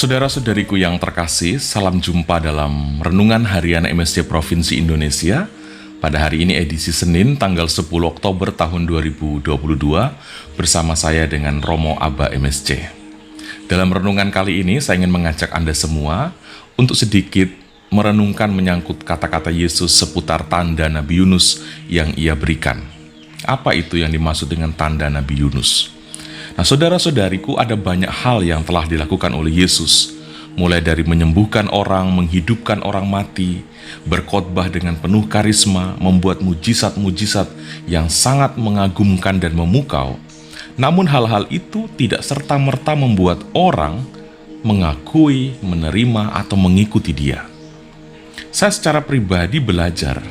Saudara-saudariku yang terkasih, salam jumpa dalam Renungan Harian MSC Provinsi Indonesia. Pada hari ini edisi Senin tanggal 10 Oktober tahun 2022 bersama saya dengan Romo Aba MSC. Dalam renungan kali ini saya ingin mengajak Anda semua untuk sedikit merenungkan menyangkut kata-kata Yesus seputar tanda Nabi Yunus yang ia berikan. Apa itu yang dimaksud dengan tanda Nabi Yunus? Nah, saudara-saudariku, ada banyak hal yang telah dilakukan oleh Yesus, mulai dari menyembuhkan orang, menghidupkan orang mati, berkhotbah dengan penuh karisma, membuat mujizat-mujizat yang sangat mengagumkan dan memukau. Namun hal-hal itu tidak serta-merta membuat orang mengakui, menerima, atau mengikuti dia. Saya secara pribadi belajar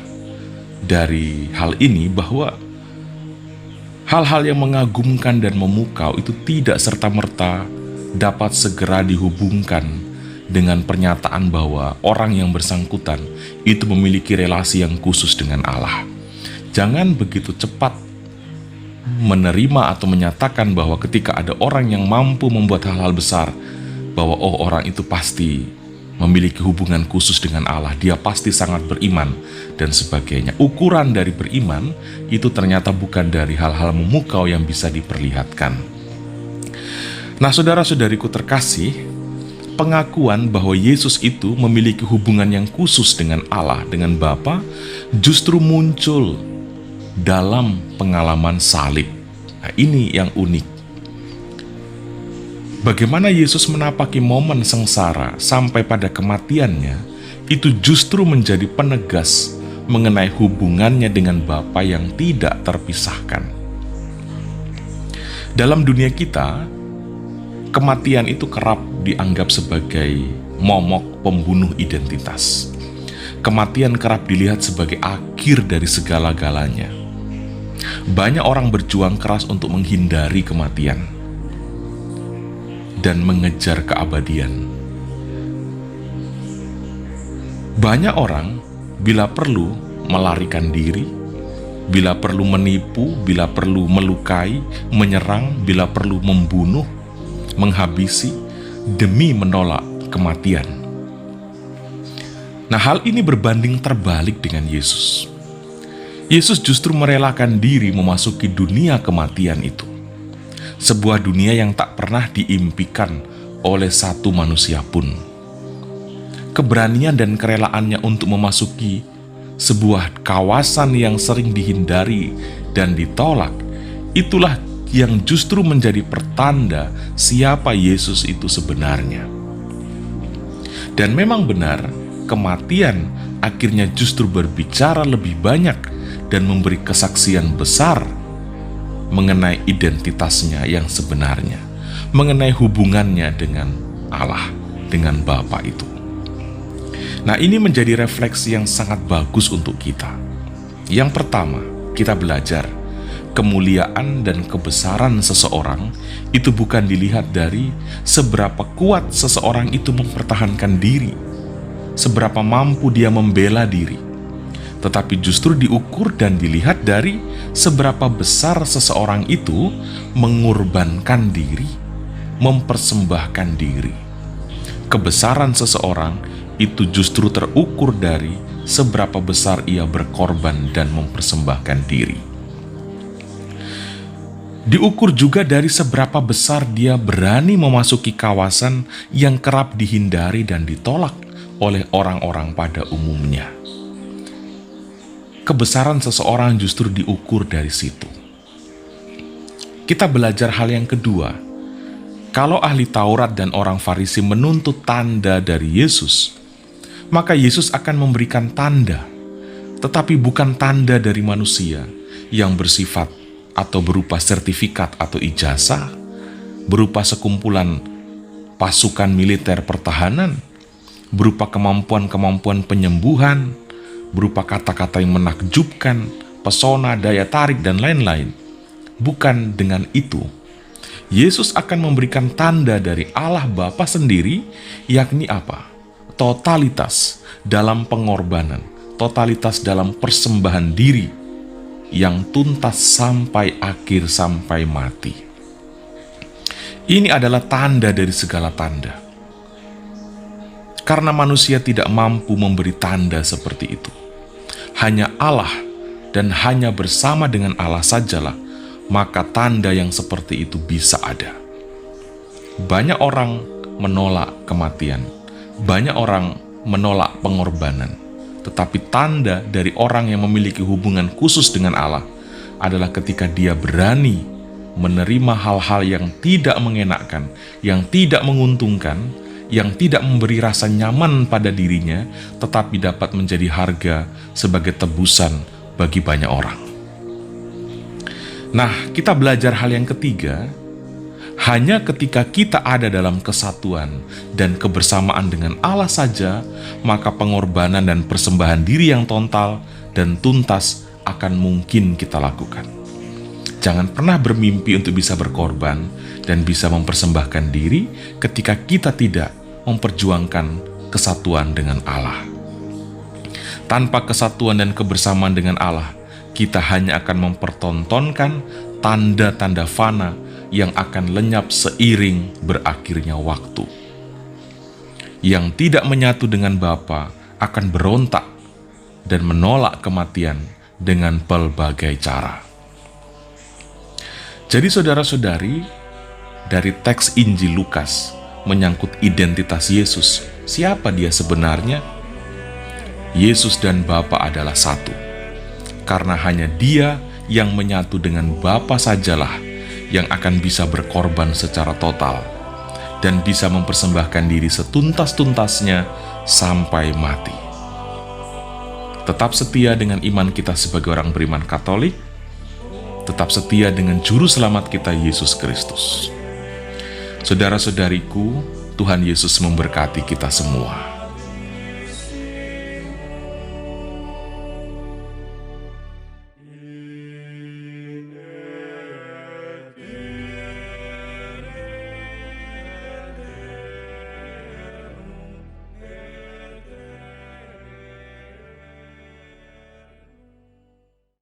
dari hal ini bahwa hal-hal yang mengagumkan dan memukau itu tidak serta-merta dapat segera dihubungkan dengan pernyataan bahwa orang yang bersangkutan itu memiliki relasi yang khusus dengan Allah. Jangan begitu cepat menerima atau menyatakan bahwa ketika ada orang yang mampu membuat hal-hal besar, bahwa orang itu pasti memiliki hubungan khusus dengan Allah, dia pasti sangat beriman, dan sebagainya. Ukuran dari beriman itu ternyata bukan dari hal-hal memukau yang bisa diperlihatkan. Nah, saudara-saudariku terkasih, pengakuan bahwa Yesus itu memiliki hubungan yang khusus dengan Allah, dengan Bapa, justru muncul dalam pengalaman salib. Nah, ini yang unik. Bagaimana Yesus menapaki momen sengsara sampai pada kematiannya, itu justru menjadi penegas mengenai hubungannya dengan Bapa yang tidak terpisahkan. Dalam dunia kita, kematian itu kerap dianggap sebagai momok pembunuh identitas. Kematian kerap dilihat sebagai akhir dari segala-galanya. Banyak orang berjuang keras untuk menghindari kematian dan mengejar keabadian. Banyak orang bila perlu melarikan diri, bila perlu menipu, bila perlu melukai, menyerang, bila perlu membunuh, menghabisi, demi menolak kematian. Nah, hal ini berbanding terbalik dengan Yesus. Yesus justru merelakan diri memasuki dunia kematian itu. Sebuah dunia yang tak pernah diimpikan oleh satu manusia pun. Keberanian dan kerelaannya untuk memasuki sebuah kawasan yang sering dihindari dan ditolak, itulah yang justru menjadi pertanda siapa Yesus itu sebenarnya. Dan memang benar, kematian akhirnya justru berbicara lebih banyak dan memberi kesaksian besar mengenai identitasnya yang sebenarnya, mengenai hubungannya dengan Allah, dengan Bapa itu. Nah, ini menjadi refleksi yang sangat bagus untuk kita. Yang pertama, kita belajar kemuliaan dan kebesaran seseorang itu bukan dilihat dari seberapa kuat seseorang itu mempertahankan diri, seberapa mampu dia membela diri, tetapi justru diukur dan dilihat dari seberapa besar seseorang itu mengorbankan diri, mempersembahkan diri. Kebesaran seseorang itu justru terukur dari seberapa besar ia berkorban dan mempersembahkan diri. Diukur juga dari seberapa besar dia berani memasuki kawasan yang kerap dihindari dan ditolak oleh orang-orang pada umumnya. Kebesaran seseorang justru diukur dari situ. Kita belajar hal yang kedua. Kalau ahli Taurat dan orang Farisi menuntut tanda dari Yesus, maka Yesus akan memberikan tanda, tetapi bukan tanda dari manusia yang bersifat atau berupa sertifikat atau ijazah, berupa sekumpulan pasukan militer pertahanan, berupa kemampuan-kemampuan penyembuhan, berupa kata-kata yang menakjubkan, pesona, daya tarik, dan lain-lain. Bukan dengan itu. Yesus akan memberikan tanda dari Allah Bapa sendiri, yakni apa? Totalitas dalam pengorbanan, totalitas dalam persembahan diri yang tuntas sampai akhir, sampai mati. Ini adalah tanda dari segala tanda. Karena manusia tidak mampu memberi tanda seperti itu. Hanya Allah dan hanya bersama dengan Allah sajalah, maka tanda yang seperti itu bisa ada. Banyak orang menolak kematian, banyak orang menolak pengorbanan, tetapi tanda dari orang yang memiliki hubungan khusus dengan Allah adalah ketika dia berani menerima hal-hal yang tidak mengenakkan, yang tidak menguntungkan, yang tidak memberi rasa nyaman pada dirinya, tetapi dapat menjadi harga sebagai tebusan bagi banyak orang. Nah, kita belajar hal yang ketiga, hanya ketika kita ada dalam kesatuan dan kebersamaan dengan Allah saja, maka pengorbanan dan persembahan diri yang total dan tuntas akan mungkin kita lakukan. Jangan pernah bermimpi untuk bisa berkorban dan bisa mempersembahkan diri ketika kita tidak memperjuangkan kesatuan dengan Allah. Tanpa kesatuan dan kebersamaan dengan Allah, kita hanya akan mempertontonkan tanda-tanda fana yang akan lenyap seiring berakhirnya waktu. Yang tidak menyatu dengan Bapa akan berontak dan menolak kematian dengan pelbagai cara. Jadi saudara-saudari, dari teks Injil Lukas menyangkut identitas Yesus, siapa dia sebenarnya? Yesus dan Bapa adalah satu, karena hanya Dia yang menyatu dengan Bapa sajalah yang akan bisa berkorban secara total dan bisa mempersembahkan diri setuntas-tuntasnya sampai mati. Tetap setia dengan iman kita sebagai orang beriman Katolik, tetap setia dengan Juru Selamat kita Yesus Kristus. Saudara-saudariku, Tuhan Yesus memberkati kita semua.